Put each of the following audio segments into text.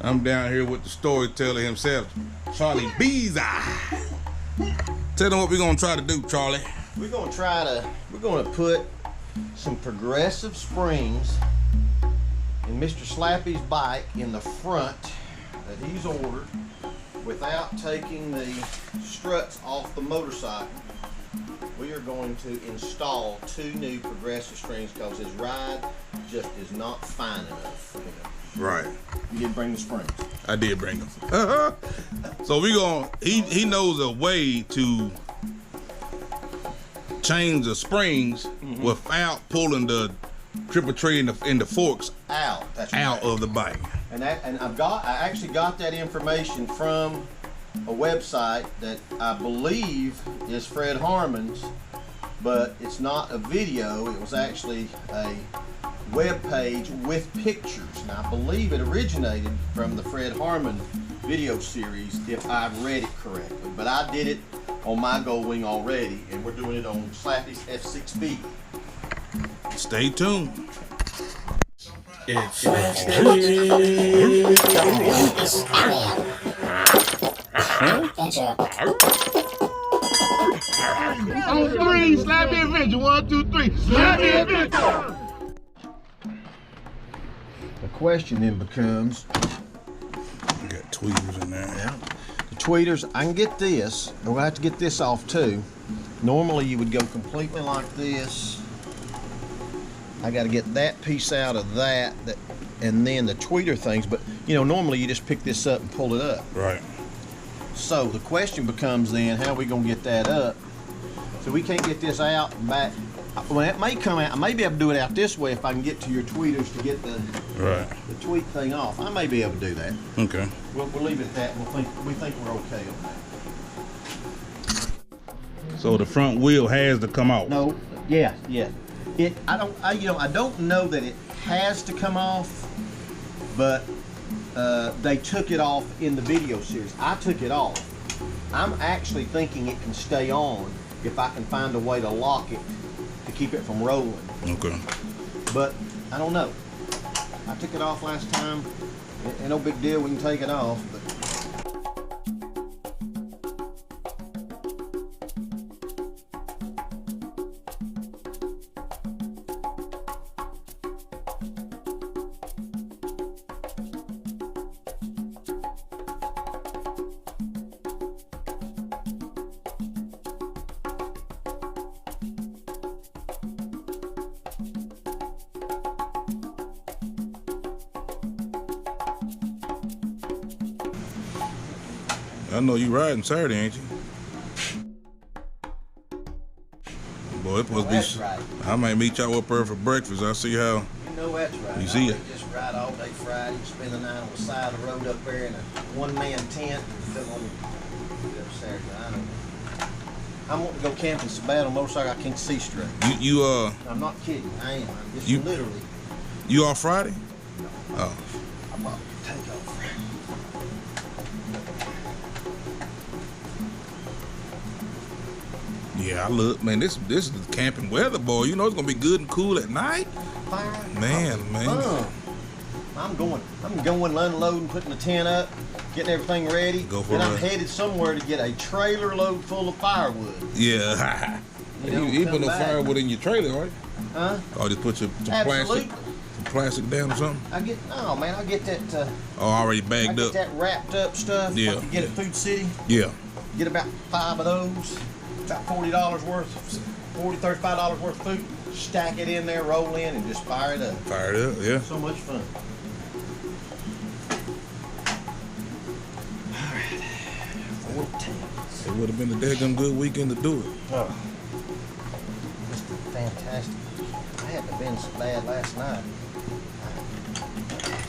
I'm down here with the storyteller himself, Charlie Beezy. Tell them what we're gonna try to do, Charlie. We're gonna put some progressive springs in Mr. Slappy's bike in the front that he's ordered without taking the struts off the motorcycle. We are going to install 2 new progressive springs because his ride just is not fine enough for him. Right. You did bring the springs. I did bring them. So we gonna, he knows a way to change the springs without pulling the triple tray and the forks out of the bike. And I actually got that information from a website that I believe is Fred Harmon's, but it's not a video. It was actually a web page with pictures, and I believe it originated from the Fred Harmon video series, if I've read it correctly. But I did it on my GoldWing already, and we're doing it on Slappy's F6B. Stay tuned. It's On 3, Slappy Adventure. 1, 2, 3. Slappy Adventure. The question then becomes, we got tweeters in there. Yeah. The tweeters, I can get this. We'll have to get this off too. Normally you would go completely like this. I got to get that piece out of that, and then the tweeter things. But you know, normally you just pick this up and pull it up. Right. So the question becomes then, how are we gonna get that up? So we can't get this out and back. Well, it may come out. I may be able to do it out this way if I can get to your tweeters to get the tweet thing off. I may be able to do that. Okay. We'll leave it at that. We think we're okay on that. So the front wheel has to come off. No. Yeah. I don't know that it has to come off, but they took it off in the video series. I took it off. I'm actually thinking it can stay on if I can find a way to lock it to keep it from rolling. Okay. But I don't know. I took it off last time. Ain't no big deal. We can take it off. But I know you riding Saturday, ain't you? Boy, it must be. Right. I might meet y'all up there for breakfast. I'll see how. You know that's right. You see it. Just ride all day Friday, spend the night on the side of the road up there in a one-man tent, and fill on Saturday. I don't know. I want to go camping so bad on a motorcycle I can't see straight. I'm not kidding. I am. I'm just literally. You off Friday? No. Oh. I'm about to take off Friday. Yeah, I look, man. This is the camping weather, boy. You know it's gonna be good and cool at night. Fire. Man. I'm going unloading, putting the tent up, getting everything ready. Then I'm headed somewhere to get a trailer load full of firewood. Yeah. You put no firewood in your trailer, right? Huh? Or just put some plastic down or something? I get that. Already bagged up. I get that wrapped up stuff. Yeah. Like you get at Food City. Yeah. Get about 5 of those. About $40 worth, $35 worth of food. Stack it in there, roll in, and just fire it up. Fire it up, yeah. So much fun. All right. 14. It would have been a daggum good weekend to do it. Oh. It's fantastic. I hadn't have been so bad last night. As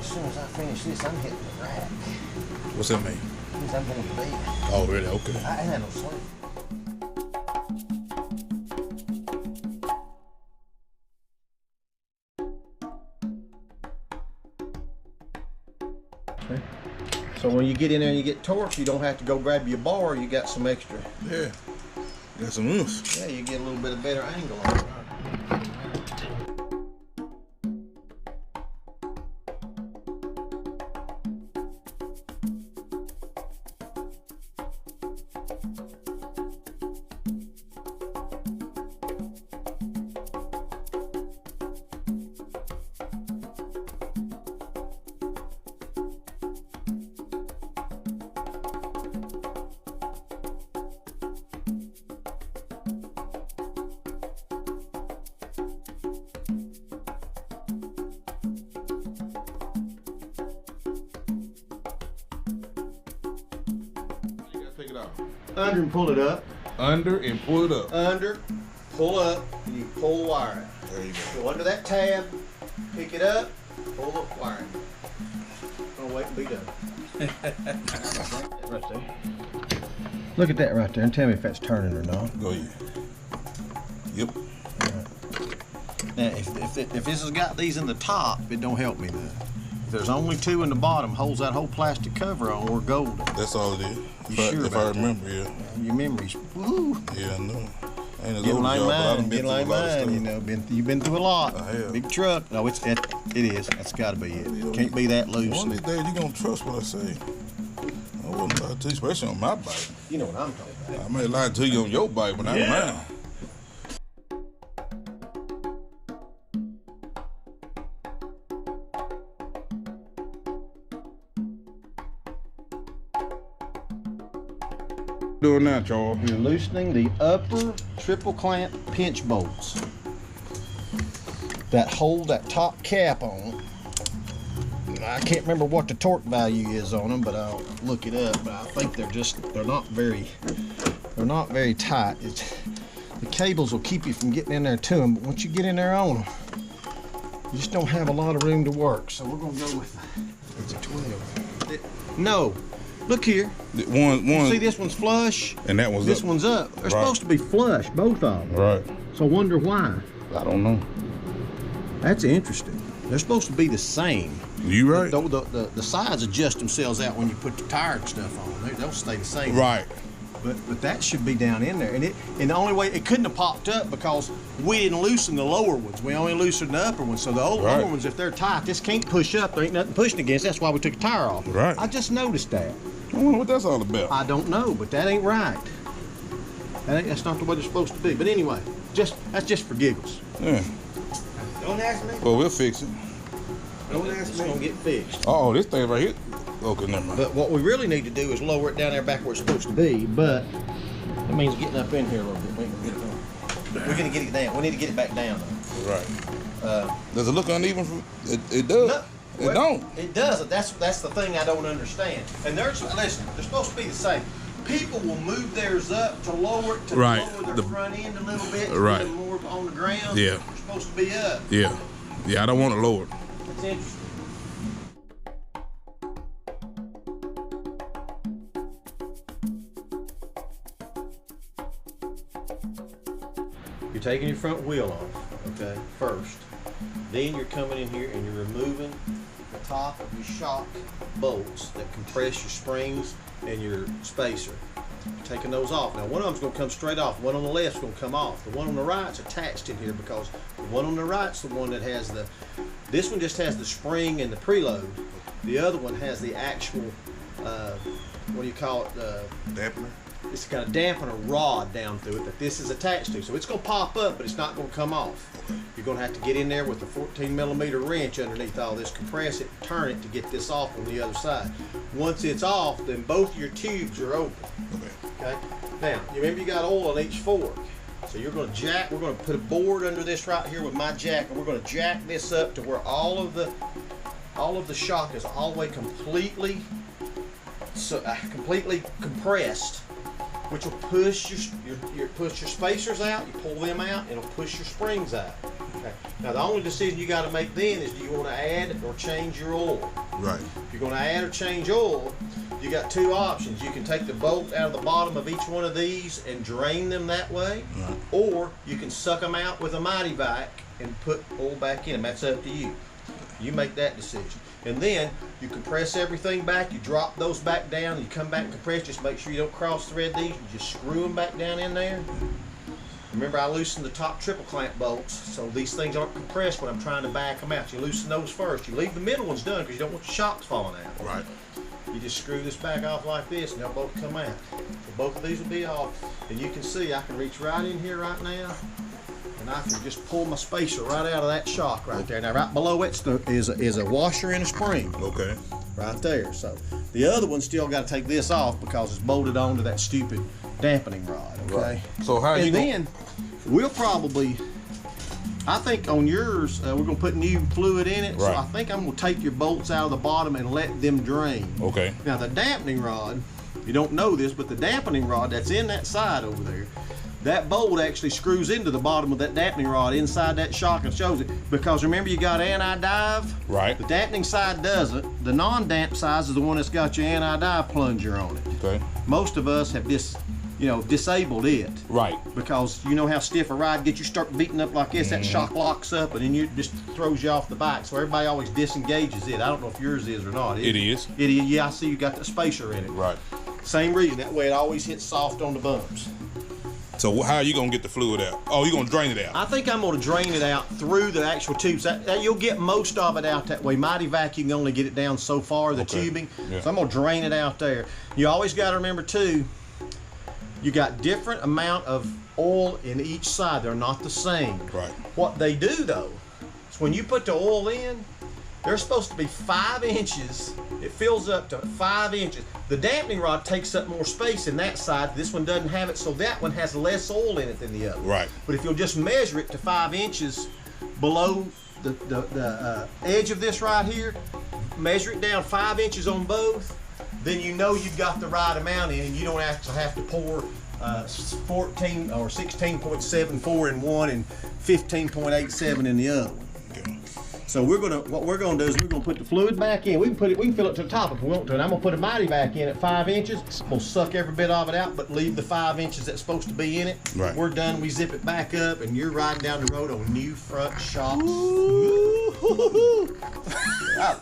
soon as I finish this, I'm hitting the rack. What's that mean? Means I'm going to bed. Oh, really? Okay. I ain't had no sleep. Okay. So when you get in there and you get torque, you don't have to go grab your bar. You got some extra. Yeah. Got some oomph. Yeah, you get a little bit of better angle on it. Pick it up. Under and pull it up. Under and pull it up. Under, pull up, and you pull the wire out. There you go. Go under that tab, pick it up, pull the wire out. Don't wait and be done. Right there. Look at that right there and tell me if that's turning or not. Go ahead. Yep. Now, if this has got these in the top, it don't help me none. If there's only 2 in the bottom, holds that whole plastic cover on, we're golden. That's all it is. You sure if I remember, yeah. Your memories, woo. Yeah, I know. Ain't as Get old like as y'all, but I done mine, been get through like a lot of mine, stuff. you know, you've been through a lot. I have. Big truck. No, it is. That's gotta be it. Can't be that loose. One of these days, you gonna trust what I say. I wouldn't lie to you, especially on my bike. You know what I'm talking about. I may lie to you on your bike, but not mine. Doing now, Charles. You're loosening the upper triple clamp pinch bolts that hold that top cap on. I can't remember what the torque value is on them, but I'll look it up. But I think they're not very tight. The cables will keep you from getting in there to them, but once you get in there on them, you just don't have a lot of room to work. So we're gonna go with it's a 12. No, look here. One. See, this one's flush. And that one's this up. one's up. They're Right. supposed to be flush, both of them. Right. So I wonder why. I don't know. That's interesting. They're supposed to be the same. You right. The sides adjust themselves out when you put the tire and stuff on. They'll stay the same. Right. But that should be down in there. And the only way it couldn't have popped up because we didn't loosen the lower ones. We only loosened the upper ones. So the lower ones, if they're tight, this can't push up. There ain't nothing pushing against. That's why we took the tire off. Right. I just noticed that. I wonder what that's all about. I don't know, but that ain't right. That's not the way they're supposed to be. But anyway, that's just for giggles. Yeah. Don't ask me. Well, we'll fix it. Don't ask me. It's gonna get fixed. Oh, this thing right here. Okay, never mind. But what we really need to do is lower it down there back where it's supposed to be. But that means getting up in here a little bit. We're gonna get it down. We need to get it back down though. Right. Does it look uneven? It does. No, It don't. It doesn't. That's the thing I don't understand. And listen, they're supposed to be the same. People will move theirs up to lower it to Right. lower their front end a little bit to Right. get them more on the ground. Yeah. They're supposed to be up. Yeah. Yeah, I don't want it lowered. That's interesting. You're taking your front wheel off, okay, first. Then you're coming in here and you're removing the top of your shock bolts that compress your springs and your spacer. You're taking those off. Now one of them's gonna come straight off, one on the left's gonna come off. The one on the right's attached in here because the one on the right's the one that has this one just has the spring and the preload. The other one has the actual, what do you call it? Dampener? It's got a dampener rod down through it that this is attached to. So it's gonna pop up, but it's not gonna come off. You're gonna have to get in there with a 14mm wrench underneath all this, compress it, turn it to get this off on the other side. Once it's off, then both your tubes are open. Okay? Now, you remember you got oil on each fork. So you're gonna we're gonna put a board under this right here with my jack, and we're gonna jack this up to where all of the shock is all the way completely compressed, which will push your spacers out. You pull them out, it'll push your springs out. Okay. Now the only decision you got to make then is, do you want to add or change your oil? Right. If you're going to add or change oil, you got two options. You can take the bolt out of the bottom of each one of these and drain them that way, right. Or you can suck them out with a mighty vac and put oil back in them. That's up to you. You make that decision. And then you compress everything back, you drop those back down, you come back and compress. Just make sure you don't cross thread these. You just screw them back down in there. Remember, I loosened the top triple clamp bolts, so these things aren't compressed when I'm trying to back them out. You loosen those first. You leave the middle ones done because you don't want your shocks falling out. Right. You just screw this back off like this and they'll both come out. both of these will be off. And you can see I can reach right in here right now, and I can just pull my spacer right out of that shock right there. Now right below it is a washer and a spring. Okay. Right there. So the other one still got to take this off because it's bolted onto that stupid dampening rod. Okay. Right. So how you? And then we'll probably, I think on yours we're gonna put new fluid in it. Right. So I think I'm gonna take your bolts out of the bottom and let them drain. Okay. Now the dampening rod, you don't know this, but the dampening rod that's in that side over there, that bolt actually screws into the bottom of that dampening rod inside that shock and shows it. Because remember, you got anti-dive? Right. The dampening side doesn't. The non-damp side is the one that's got your anti-dive plunger on it. Okay. Most of us have disabled it. Right. Because you know how stiff a ride gets, you start beating up like this, that shock locks up, and then you just throws you off the bike. So everybody always disengages it. I don't know if yours is or not. It is. It is. Yeah, I see you got the spacer in it. Right. Same reason. That way it always hits soft on the bumps. So how are you gonna get the fluid out? Oh, you gonna drain it out? I think I'm gonna drain it out through the actual tubes. You'll get most of it out that way. Mighty Vac, you can only get it down so far, the tubing. Yeah. So I'm gonna drain it out there. You always gotta remember too, you got different amount of oil in each side. They're not the same. Right. What they do though, is when you put the oil in, they're supposed to be 5 inches. It fills up to 5 inches. The dampening rod takes up more space in that side. This one doesn't have it, so that one has less oil in it than the other. Right. But if you'll just measure it to 5 inches below the edge of this right here, measure it down 5 inches on both, then you know you've got the right amount in, and you don't actually have to pour 14 or 16.74 in one and 15.87 in the other one. Okay. So what we're gonna do is we're gonna put the fluid back in. We can fill it to the top if we want to. And I'm gonna put a Mighty Vac in at 5 inches. We'll suck every bit of it out, but leave the 5 inches that's supposed to be in it. Right. We're done. We zip it back up, and you're riding down the road on new front shocks.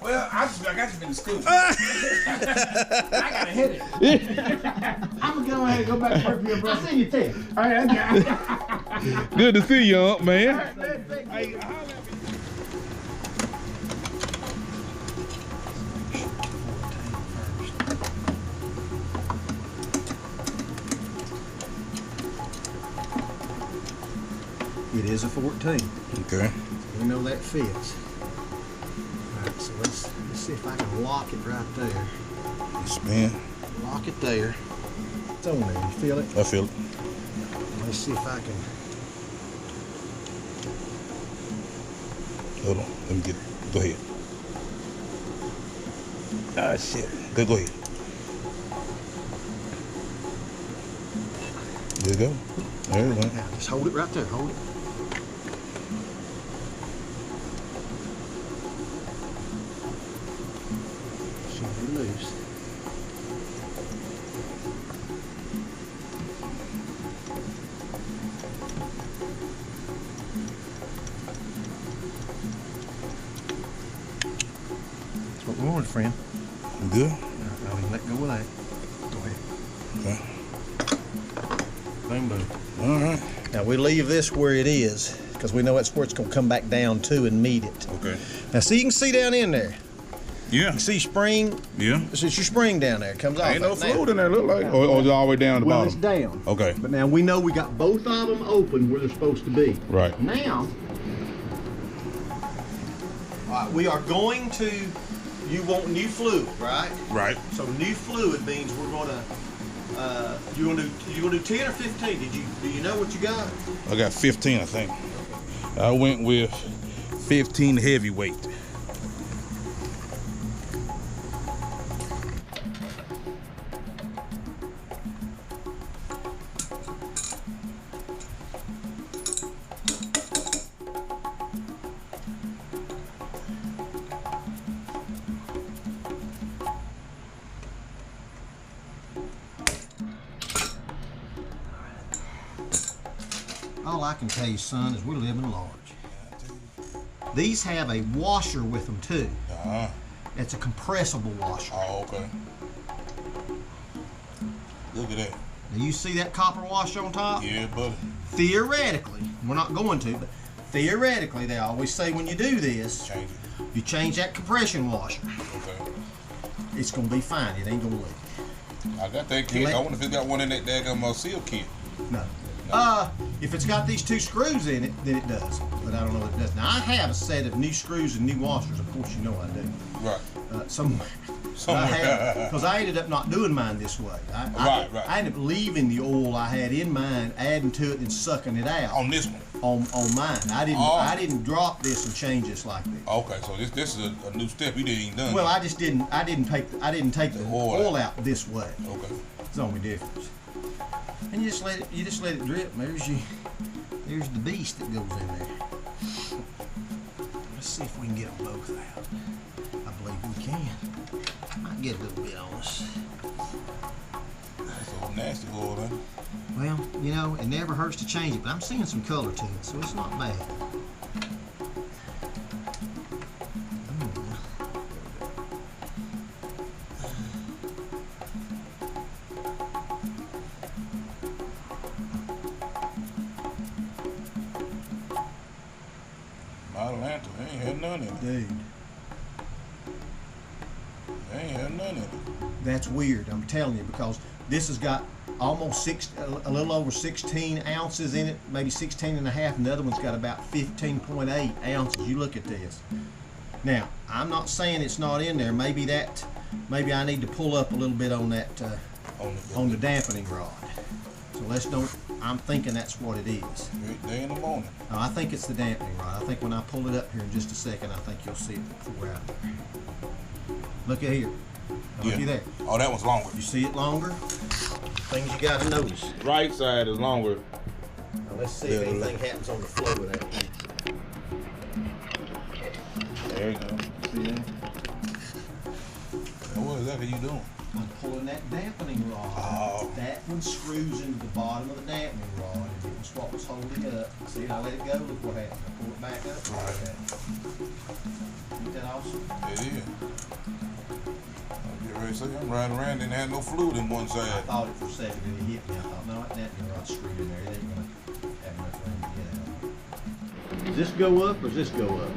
Well, I got you in the school. I gotta hit it. I'm gonna go ahead and go back to work for your brother. I see you test. All right, okay. Good to see you, man. Hey, It is a 14. Okay. We know that fits. All right, so let's see if I can lock it right there. Yes, man. Lock it there. It's on there. You feel it? I feel it. Let's see if I can. Hold on. Let me get it. Go ahead. Ah, shit. Good. Go ahead. There you go. There you go. Now, just hold it right there. Hold it. Should be loose. That's what we wanted, friend. You good? I'll even let go of that. Go ahead. Okay. Boom, boom. All right. Now we leave this where it is because we know that's where it's going to come back down to and meet it. Okay. Now see, you can see down in there. Yeah. You see spring? Yeah. It's your spring down there. It comes off. Ain't no that now. fluid in there, look like. Or it's all the way down the Well, bottom. it's down. Okay. But now we know we got both of them open where they're supposed to be. Right. Now, we are going to. You want new fluid, right? Right. So new fluid means we're gonna. You gonna do 10 or 15? Do you know what you got? I got 15, I think. I went with 15 heavyweight. All I can tell you, son, is we're living large. These have a washer with them too. Uh-huh. It's a compressible washer. Oh, okay. Look at that. Now you see that copper washer on top? Yeah, buddy. Theoretically, we're not going to, but theoretically, they always say when you do this, Change it. you change that compression washer. Okay. It's gonna be fine. It ain't gonna leak. I got that kit. I wonder if it's got one in that daggum seal kit. No. If it's got these 2 screws in it, then it does. But I don't know if it does. Now I have a set of new screws and new washers. Of course, you know I do. Right. Somewhere. Because I ended up not doing mine this way. I ended up leaving the oil I had in mine, adding to it, and sucking it out. On this one. On mine. I didn't drop this and change this like this. Okay, so this is a new step you didn't even done. Well, I didn't take the oil out this way. Okay. It's the only difference. And you just let it drip. There's the beast that goes in there. Let's see if we can get them both out. I believe we can. Might get a little bit on us. That's old nasty oil, huh? Well, you know, it never hurts to change it, but I'm seeing some color to it, so it's not bad. Atlanta, they ain't had none in it. Dude. They ain't had none in it. That's weird, I'm telling you, because this has got almost a little over 16 ounces in it, maybe 16 and a half, and the other one's got about 15.8 ounces. You look at this. Now, I'm not saying it's not in there. Maybe I need to pull up a little bit on that, on the dampening rod. So I'm thinking that's what it is. Day in the morning. No, I think it's the dampening rod. I think when I pull it up here in just a second, I think you'll see it before out there. Look at here. Looky there. Oh, that one's longer. You see it longer? Things you got to notice. Right side is longer. Now let's see if anything happens on the flow with that. There you go. See that? Now, what exactly you doing? I'm pulling that dampening rod. Oh. That one screws into the bottom of the dampening rod, and it was what was holding it up. See, I let it go. Look what happened. I pull it back up. Right. Isn't that awesome? It is. Get ready to say I'm riding around and had no fluid in one I side. thought it for a second, and it hit me. I thought, no, that dampening rod's screwed in there. It ain't gonna have enough room to get out. Does this go up or does this go up?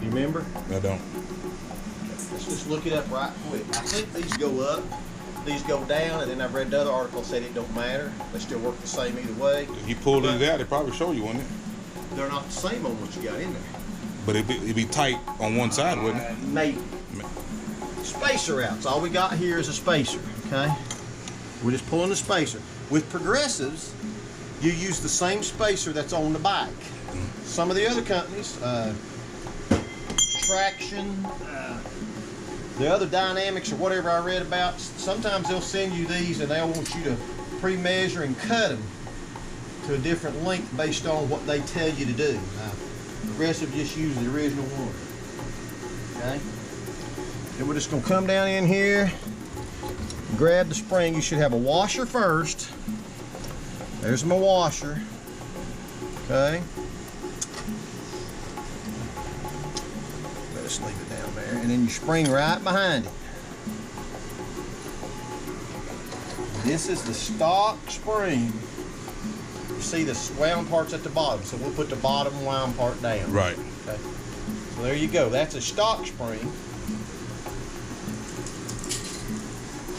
You remember? I don't. Let's just look it up right quick. I think these go up, these go down, and then I've read the other article said it don't matter. They still work the same either way. If you pull these out, it probably show you, wouldn't it? They're not the same on what you got in there. But it'd be tight on one side, wouldn't it? Maybe. Spacer out. So all we got here is a spacer, okay? We're just pulling the spacer. With Progressives, you use the same spacer that's on the bike. Some of the other companies, Traction, the other Dynamics or whatever I read about, sometimes they'll send you these and they'll want you to pre-measure and cut them to a different length based on what they tell you to do. Progressive just use the original one. Okay? Then we're just going to come down in here, grab the spring. You should have a washer first. There's my washer. Okay? Let's leave it down there. And then you spring right behind it. This is the stock spring. You see the wound part's at the bottom, so we'll put the bottom wound part down. Right. Okay. So there you go. That's a stock spring.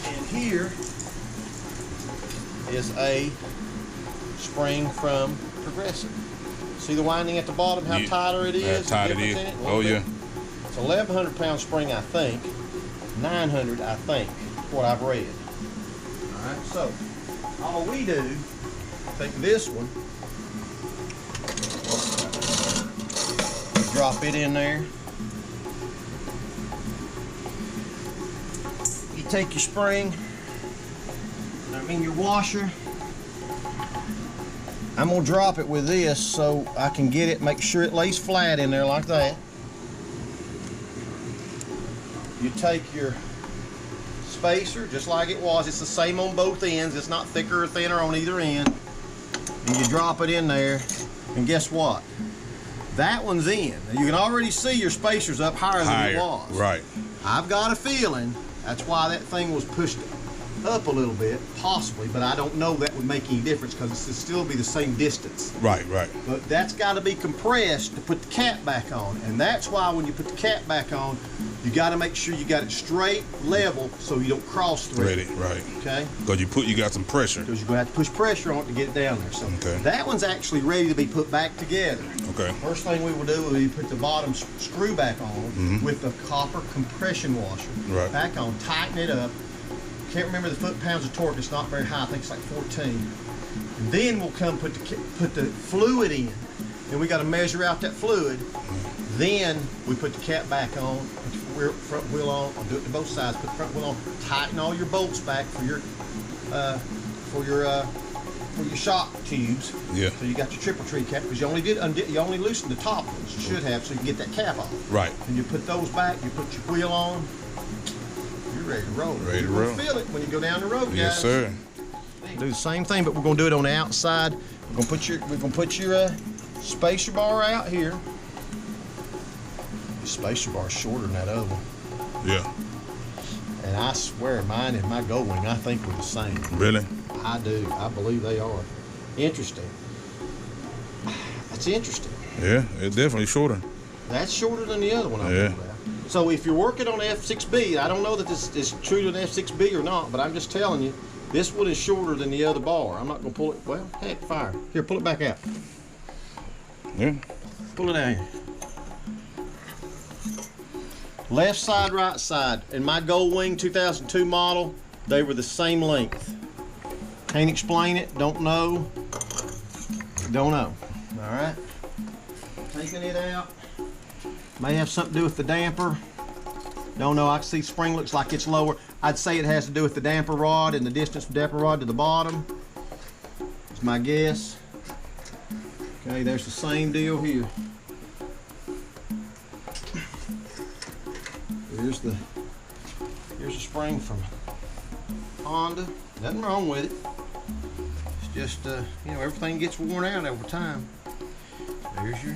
And here is a spring from Progressive. See the winding at the bottom, how tighter it is? How tight it is. Oh, yeah. It's 1,100 pound spring, I think. 900, I think, what I've read. All right, so all we do, take this one, drop it in there. You take your spring, your washer. I'm gonna drop it with this so I can get it, make sure it lays flat in there like that. You take your spacer, just like it was. It's the same on both ends. It's not thicker or thinner on either end. And you drop it in there, and guess what? That one's in. You can already see your spacer's up higher than it was. Right. I've got a feeling that's why that thing was pushed up a little bit, possibly, but I don't know that would make any difference because it would still be the same distance. Right, right. But that's got to be compressed to put the cap back on, and that's why when you put the cap back on, you got to make sure you got it straight, level, so you don't cross thread it. Right. Okay. Because you got some pressure. Because you're gonna have to push pressure on it to get it down there. So that one's actually ready to be put back together. Okay. First thing we will do is we put the bottom screw back on with the copper compression washer back on, tighten it up. Can't remember the foot-pounds of torque. It's not very high. I think it's like 14. And then we'll come put the fluid in, and we got to measure out that fluid. Then we put the cap back on, put the front wheel on. I'll do it to both sides. Put the front wheel on. Tighten all your bolts back for your shock tubes. Yeah. So you got your triple tree cap because you only loosened the top ones. You should have, so you can get that cap off. Right. And you put those back. You put your wheel on. You're ready to roll. Ready to roll. Feel it when you go down the road, guys. Yes, sir. Do the same thing, but we're gonna do it on the outside. We're gonna put your spacer bar out here. The spacer bar is shorter than that other one. Yeah. And I swear mine and my GoldWing, I think we're the same. Really? I do. I believe they are. Interesting. That's interesting. Yeah, it's definitely shorter. That's shorter than the other one I pulled out. So if you're working on F6B, I don't know that this is true to an F6B or not, but I'm just telling you, this one is shorter than the other bar. I'm not gonna pull it, well, heck, fire. Here, pull it back out. Yeah. Pull it out here. Left side, right side. In my GoldWing 2002 model, they were the same length. Can't explain it, don't know. Don't know, all right? Taking it out. May have something to do with the damper. Don't know, I can see spring looks like it's lower. I'd say it has to do with the damper rod and the distance from damper rod to the bottom. That's my guess. Okay, there's the same deal here. Here's the spring from Honda. Nothing wrong with it. It's just, you know, everything gets worn out over time. There's your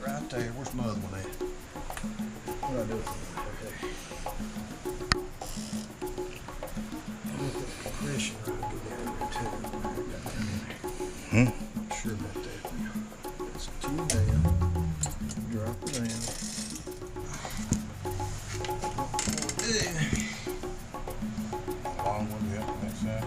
right there. Where's my other one at? What do I do with it? Okay. Compression rod go down there too. Not sure about that. It's two down. Drop it down. Long one, yeah, next side.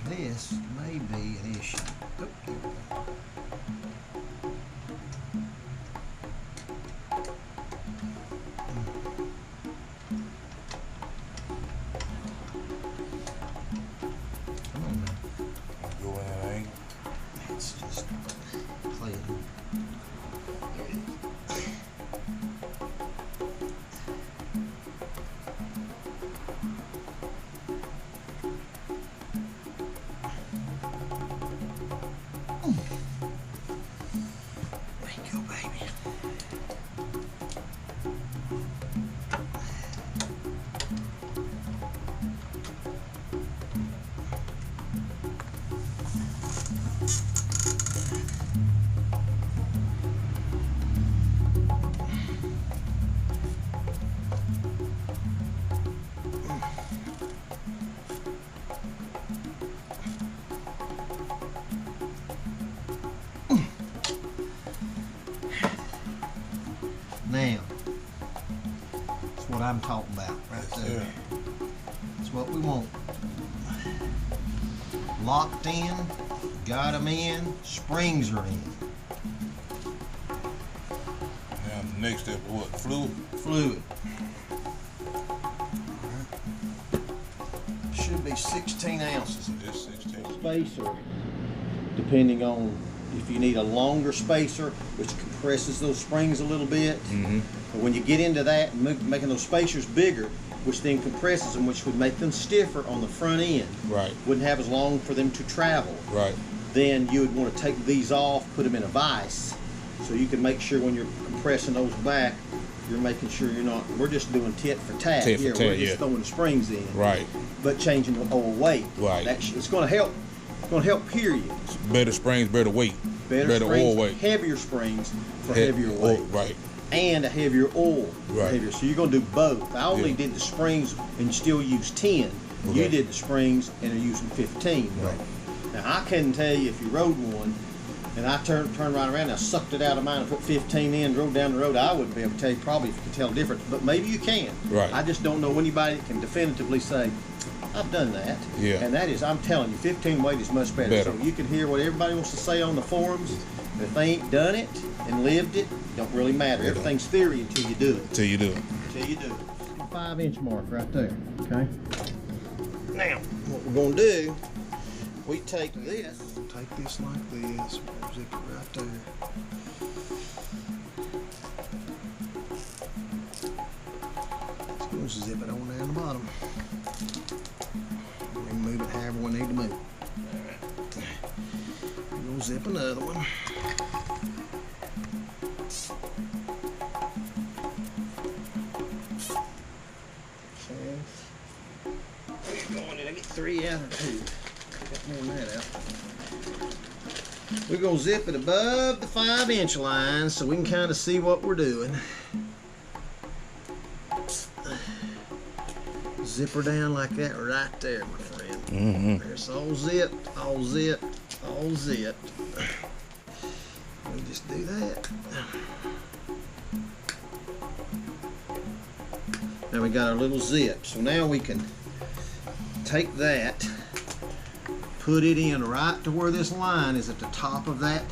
This may be an issue. Oh, there we go. Come on now. Go in that angle. It's just playing. There you go, baby. Now, that's what I'm talking about right there. Yeah. That's what we want. Locked in, got them in, springs are in. Now the next step is what? Fluid? Fluid. Should be 16 ounces. It's 16. Spacer, depending on if you need a longer spacer, which compresses those springs a little bit. But when you get into that and making those spacers bigger, which then compresses them, which would make them stiffer on the front end, Right. wouldn't have as long for them to travel. Right. Then you would want to take these off, put them in a vise, so you can make sure when you're compressing those back, you're making sure you're not, we're just doing tit for tat Tit for here. tat, We're just throwing the springs in. Right. But changing the whole weight. Right. It's going to help. It's going to help, period. Better springs, better weight. Better springs, oil weight. heavier springs for heavier weight. Right. And a heavier oil. Right. Heavier. So you're going to do both. I only did the springs and still use 10. Okay. You did the springs and are using 15. Right. Now I couldn't tell you if you rode one and I turned right around and I sucked it out of mine and put 15 in, drove down the road, I wouldn't be able to tell you probably if you could tell the difference. But maybe you can. Right. I just don't know anybody that can definitively say, I've done that. Yeah. And that is, I'm telling you, 15 weight is much better. So you can hear what everybody wants to say on the forums. But if they ain't done it and lived it, it don't really matter. Everything's theory until you do it. Until you do it. Until you do it. 5-inch mark right there. Okay. Now, what we're gonna do, we take this. Take this like this, zip it right there. Just gonna zip it on down the bottom. And move it however we need to move. We'll zip another one. I get 3 out or 2. Got more than that out. We're gonna zip it above the 5-inch line so we can kind of see what we're doing. Zip her down like that right there, my friend. Mm-hmm. There's all zipped, all zipped, all zipped. We just do that. Now we got our little zip. So now we can take that, put it in right to where this line is at the top of that.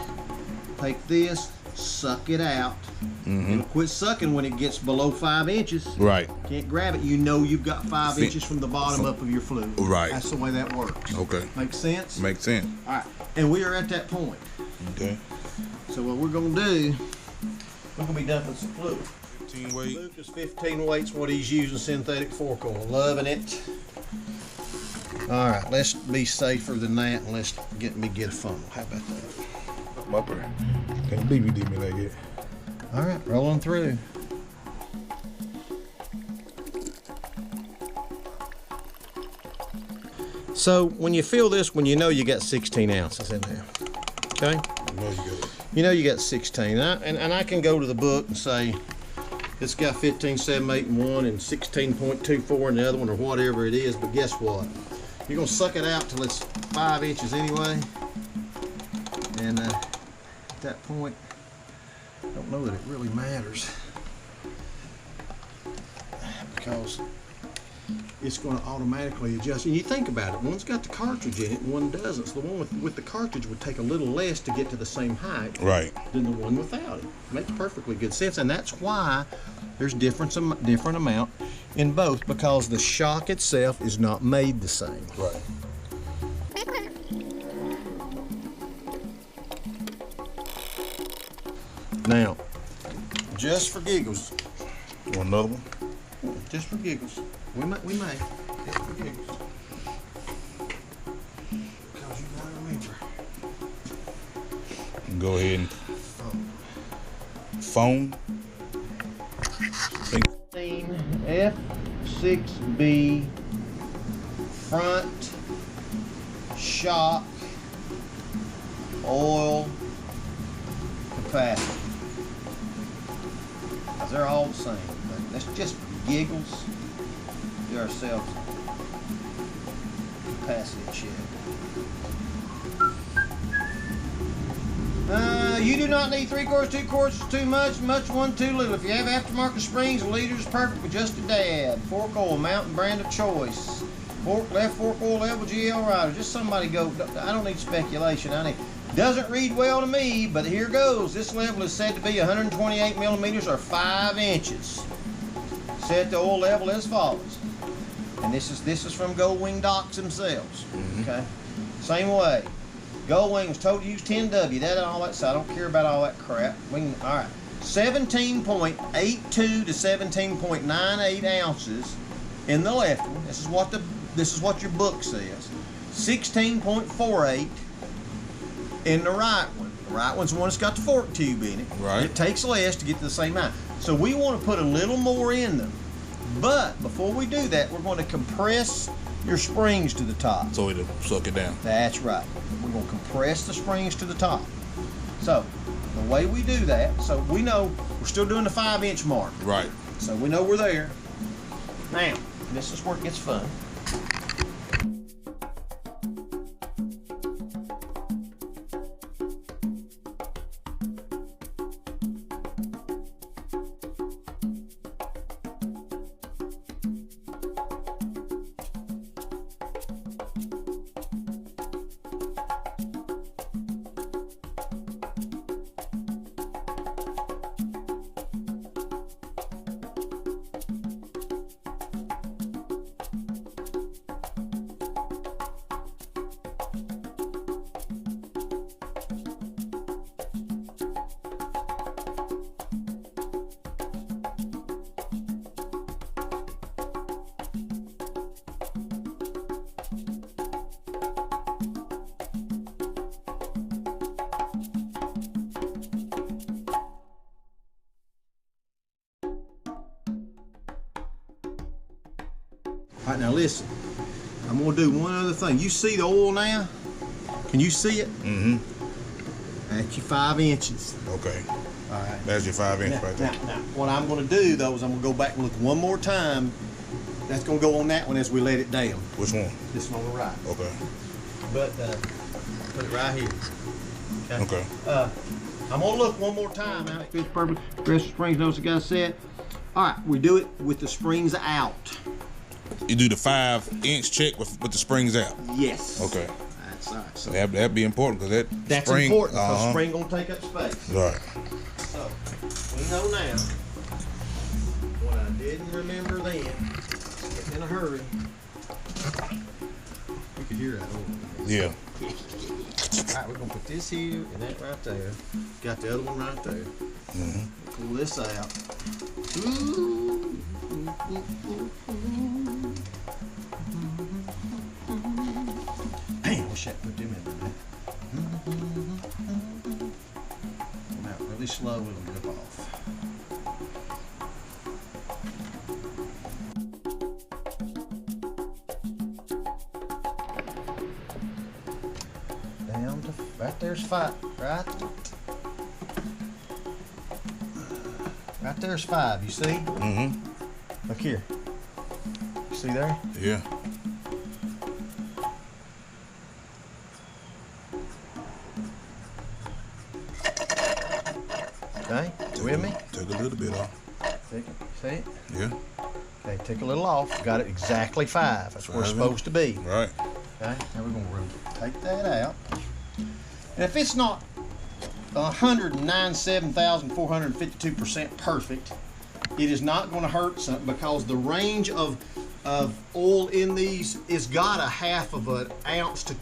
Take this, suck it out. And quit sucking when it gets below 5 inches. Right. Can't grab it. You know you've got 5 inches from the bottom up of your fluid. Right. That's the way that works. Okay. Make sense? Makes sense. All right. And we are at that point. Okay. So what we're going to do, we're going to be dumping some fluid. 15 weight. Lucas 15 weight's what he's using, synthetic fork oil. Loving it. All right, let's be safer than that and let's get a funnel. How about that? My prayer. Can't believe you did me like that. All right, rolling through. So when you feel this one, you know you got 16 ounces in there. Okay? You know you got 16. And I can go to the book and say it's got 15, 7, 8, and 1 and 16.24 in the other one or whatever it is, but guess what? You're gonna suck it out till it's 5 inches anyway. And at that point, I don't know that it really matters because it's going to automatically adjust. And you think about it, one's got the cartridge in it and one doesn't. So the one with the cartridge would take a little less to get to the same height than the one without it. Makes perfectly good sense, and that's why there's different amount in both, because the shock itself is not made the same. Right. Now, just for giggles, Want another one? just for giggles, we may, just for giggles. Because you gotta remember. Go ahead and phone. F6B front shock oil capacity. They're all the same, but let's just for giggles do ourselves a capacity check. You do not need 3/4, 2/4 too much, 1 too little. If you have aftermarket springs, a liter is perfect with just a dab. Fork oil, mountain brand of choice. Left fork oil level, GL rider. Just somebody go, I don't need speculation. Doesn't read well to me, but here goes. This level is said to be 128 millimeters or 5 inches. Set the oil level as follows. And this is from GoldWing docs themselves. Okay. Same way. GoldWing was told to use 10W. That and all that. So I don't care about all that crap. All right. 17.82 to 17.98 ounces in the left one. This is what your book says. 16.48 in the right one. The right one's the one that's got the fork tube in it. Right. It takes less to get to the same amount. So we want to put a little more in them. But before we do that, we're going to compress your springs to the top. So it'll suck it down. That's right. We're going to compress the springs to the top. So the way we do that, so we know we're still doing the 5-inch mark. Right. So we know we're there. Now, this is where it gets fun. All right, now listen. I'm gonna do one other thing. You see the oil now? Can you see it? Mm-hmm. That's your 5 inches. Okay. All right. That's your 5-inch right there. Now, what I'm gonna do though is I'm gonna go back and look one more time. That's gonna go on that one as we let it down. Which one? This one on the right. Okay. But put it right here. Okay. I'm gonna look one more time. Now, it's perfect. Press the springs. Notice the guy said. All right, we do it with the springs out. You do the 5-inch check with the springs out. Yes. Okay. That's all right. So That'd be important because that's spring, important because spring gonna take up space. Right. So we know now what I didn't remember then. Getting in a hurry. You could hear that over there. Yeah. All right, we're gonna put this here and that right there. Got the other one right there. Mm-hmm. Pull this out. Damn, wish I put them in there. Come out really slow, it'll rip off. Down to right there's 5, right? Right there's 5, you see? Mm-hmm. Look here. You see there? Yeah. Okay, you with me? Take a little bit off. Take it, see it? Yeah. Okay, take a little off. Got it exactly 5. That's where it's supposed to be. Right. Okay, now we're gonna take that out. And if it's not 197,452% perfect, it is not going to hurt something because the range of oil in these is got a half of an ounce to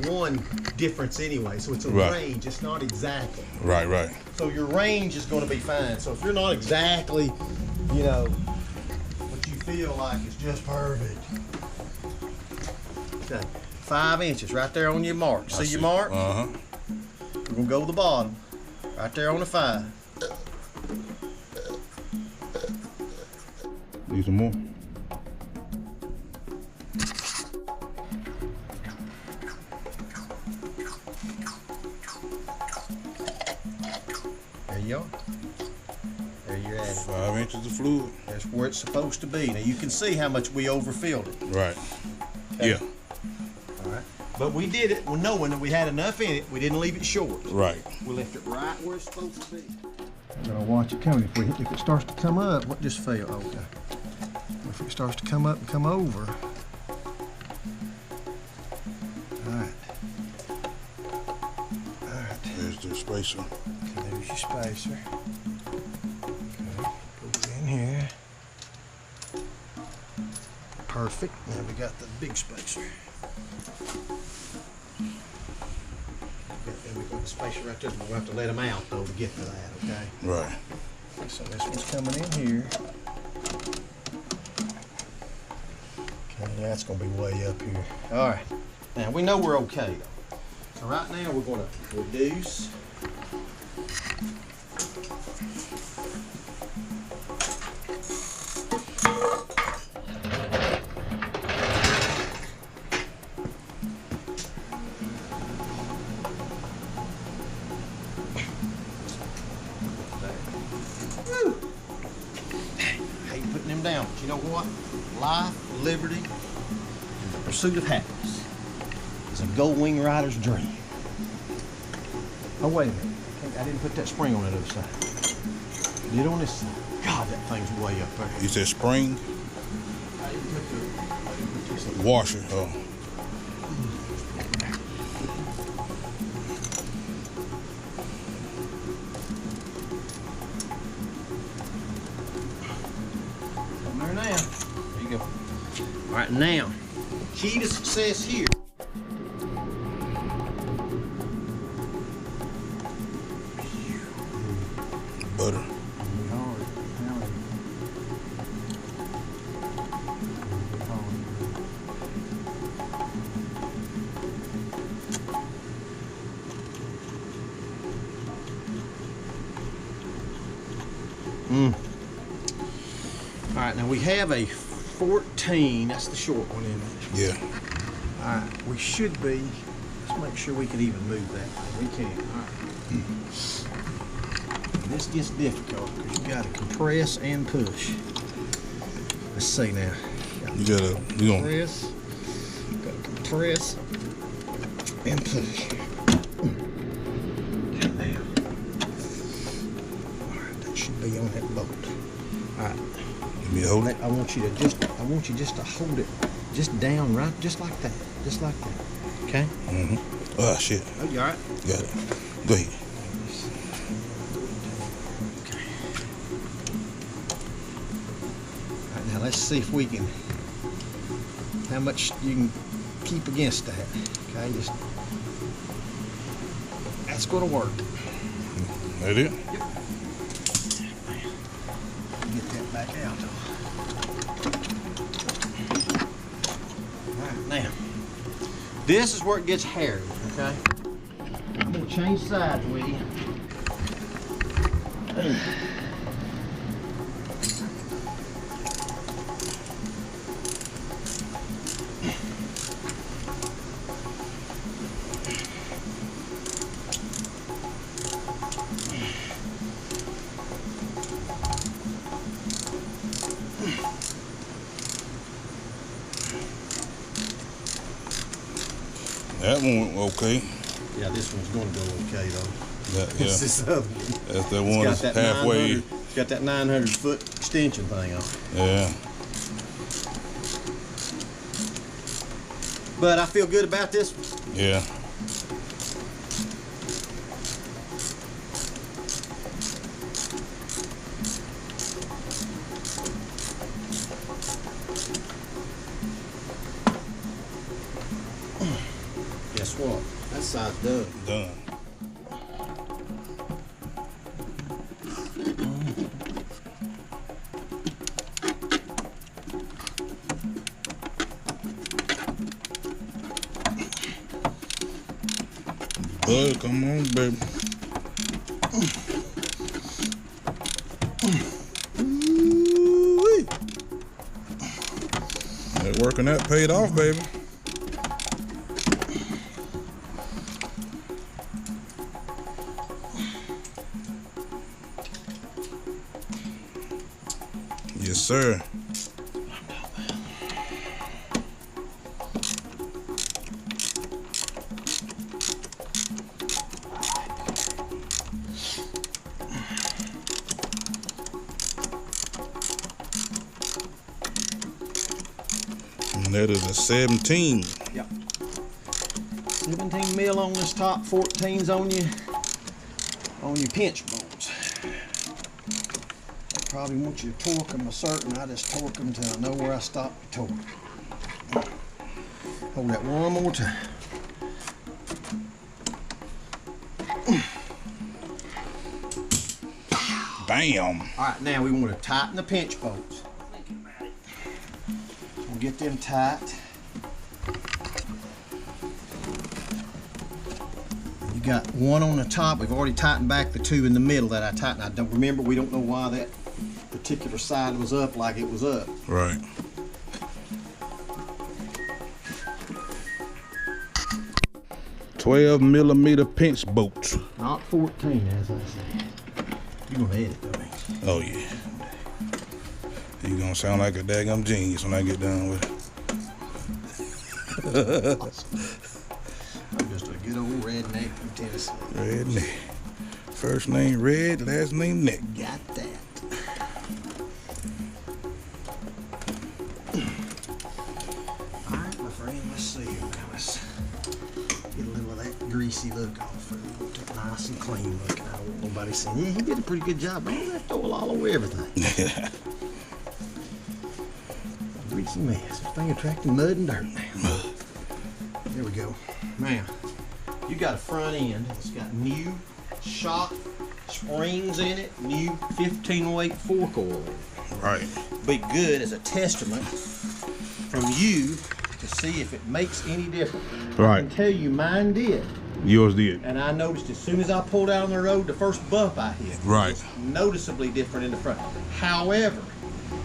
1 difference anyway. So it's a range. It's not exactly. Right, right. So your range is going to be fine. So if you're not exactly, you know, what you feel like is just perfect. Okay, 5 inches right there on your mark. See your mark? Uh-huh. We're gonna go to the bottom, right there on the 5. Need some more? There you are. There you're at it. 5 inches of fluid. That's where it's supposed to be. Now you can see how much we overfilled it. Right. Okay. Yeah. All right. But we did it knowing that we had enough in it. We didn't leave it short. Right. We left it right where it's supposed to be. I'm gonna watch it coming. If it starts to come up, what just fell? Okay. If it starts to come up and come over. All right. All right. There's the spacer. Okay, there's your spacer. Okay, put it in here. Perfect. Now we got the big spacer. And we got the spacer right there. We'll have to let them out though to get to that. Okay. Right. So this one's coming in here. Okay, that's gonna be way up here. All right. Now we know we're okay though. So right now we're gonna reduce. them down. But you know what? Life, liberty, and the pursuit of happiness is a GoldWing rider's dream. Oh, wait a minute. I didn't put that spring on that other side. Did on this side. God, that thing's way up there. You said spring? I didn't put the Washer. Oh. on there now. There you go. All right, now, key to success here. Butter. All right, now we have a 14. That's the short one, isn't it? Yeah. All right, we should be. Let's make sure we can even move that. We can. All right. And this gets difficult because you got to compress and push. Let's see now. You gonna Compress. Got to compress and push. And now. All right, that should be on that bolt. All right. give me a hold it. I want you just to hold it just down right, just like that. Okay? Mm-hmm. Oh shit. Oh, you all right? Got it. Go ahead. Okay. All right, now let's see if we can, how much you can keep against that. Okay, just, that's gonna work. That it? Yep. Get that back out. All right, now, this is where it gets hairy, okay? I'm gonna change sides with you. That one went okay. Yeah, this one's gonna go okay though. Yeah. It's this other one. That's that one that's halfway. It's got that 900-foot extension thing on it. Yeah. But I feel good about this one. Yeah. Guess what? That side's done. Done. Bud, come on, baby. Ooh-wee. That working that paid off, baby. Yes, sir. And that is a 17. Yep. 17 mil on this top, 14's on your pinch bolts. I probably want you to torque them a certain. I just torque them till I know where I stop the torque. Hold that one more time. Bam. All right, now we want to tighten the pinch bolts. We'll get them tight. You got one on the top. We've already tightened back the two in the middle that I tightened. I don't remember. We don't know why that particular side was up like it was up. Right. $12mm pinch bolts. Not 14, as I said. You're gonna edit though, ain't you? Oh yeah. You gonna sound like a daggum genius when I get done with it. I'm just a good old redneck from Tennessee. Redneck. First name Red, last name Nick. Got that. All right, my friend, let's see here now. Let's get a little of that greasy look off. Nice and clean looking. I don't want nobody saying, yeah, he did a pretty good job. Man, that throw it all over everything. Greasy mess. This thing attracting mud and dirt now. There we go. Now, you got a front end. It's got new shock springs in it, new 15-weight fork oil in it. Right. Be good as a testament from you to see if it makes any difference. I Right. can tell you mine did. Yours did. And I noticed as soon as I pulled out on the road, the first bump I hit Right. was noticeably different in the front. However,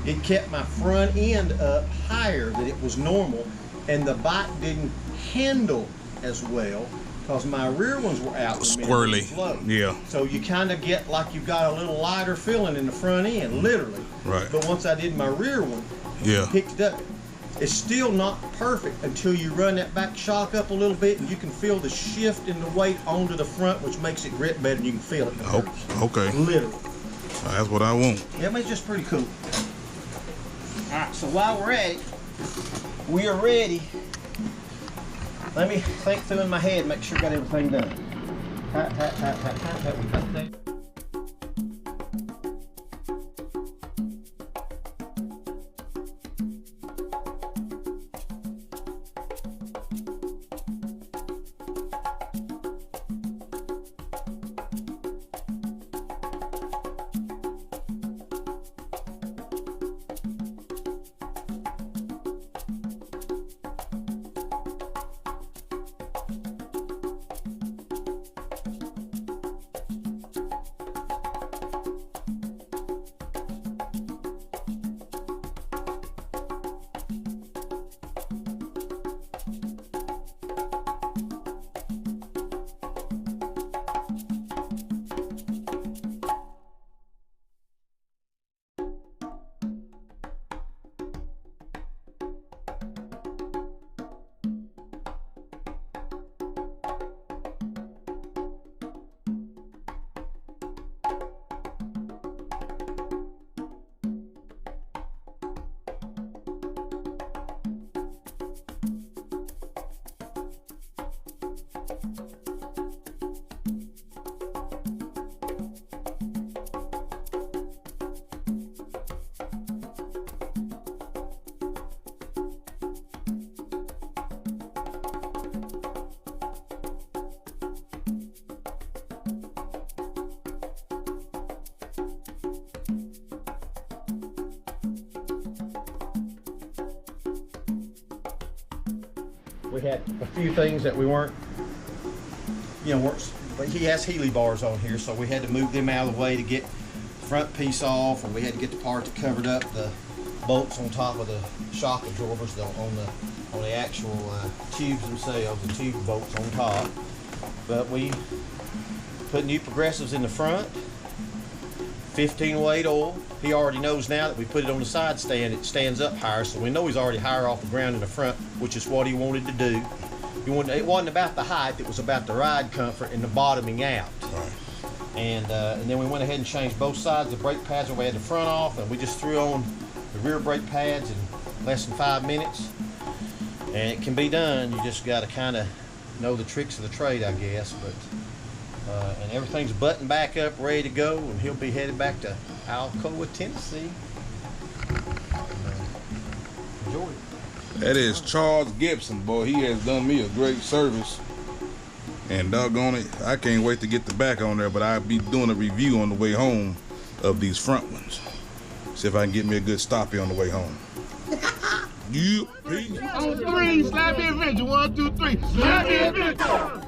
it kept my front end up higher than it was normal, and the bike didn't handle as well because my rear ones were out. Squirrely. Low. Yeah. So you kind of get like you've got a little lighter feeling in the front end, literally. Right. But once I did my rear one, Yeah. picked it up. It's still not perfect until you run that back shock up a little bit and you can feel the shift in the weight onto the front, which makes it grip better and you can feel it. Oh, okay. Literally. That's what I want. Yeah, but it's just pretty cool. All right, so while we're at it, we are ready. Let me think through in my head, make sure I got everything done. Tap, tap, tap, tap, tap, tap. We got that. We had a few things that we weren't, but he has Healy bars on here, so we had to move them out of the way to get the front piece off, and we had to get the part that covered up the bolts on top of the shock absorbers on the actual tubes themselves, the tube bolts on top. But we put new progressives in the front, 15-weight oil. He already knows now that we put it on the side stand, it stands up higher, so we know he's already higher off the ground in the front, which is what he wanted to do. It wasn't about the height, it was about the ride comfort and the bottoming out. Right. And then we went ahead and changed both sides of the brake pads, and we had the front off, and we just threw on the rear brake pads in less than 5 minutes. And it can be done, you just got to kind of know the tricks of the trade, I guess. But and everything's buttoned back up, ready to go, and he'll be headed back to Alcoa, Tennessee. Enjoy it. That is Charles Gibson, boy. He has done me a great service. And doggone it, I can't wait to get the back on there, but I'll be doing a review on the way home of these front ones. See if I can get me a good stoppie on the way home. Yeah, peace. On three, slap the adventure. 1, 2, 3. Slap the adventure.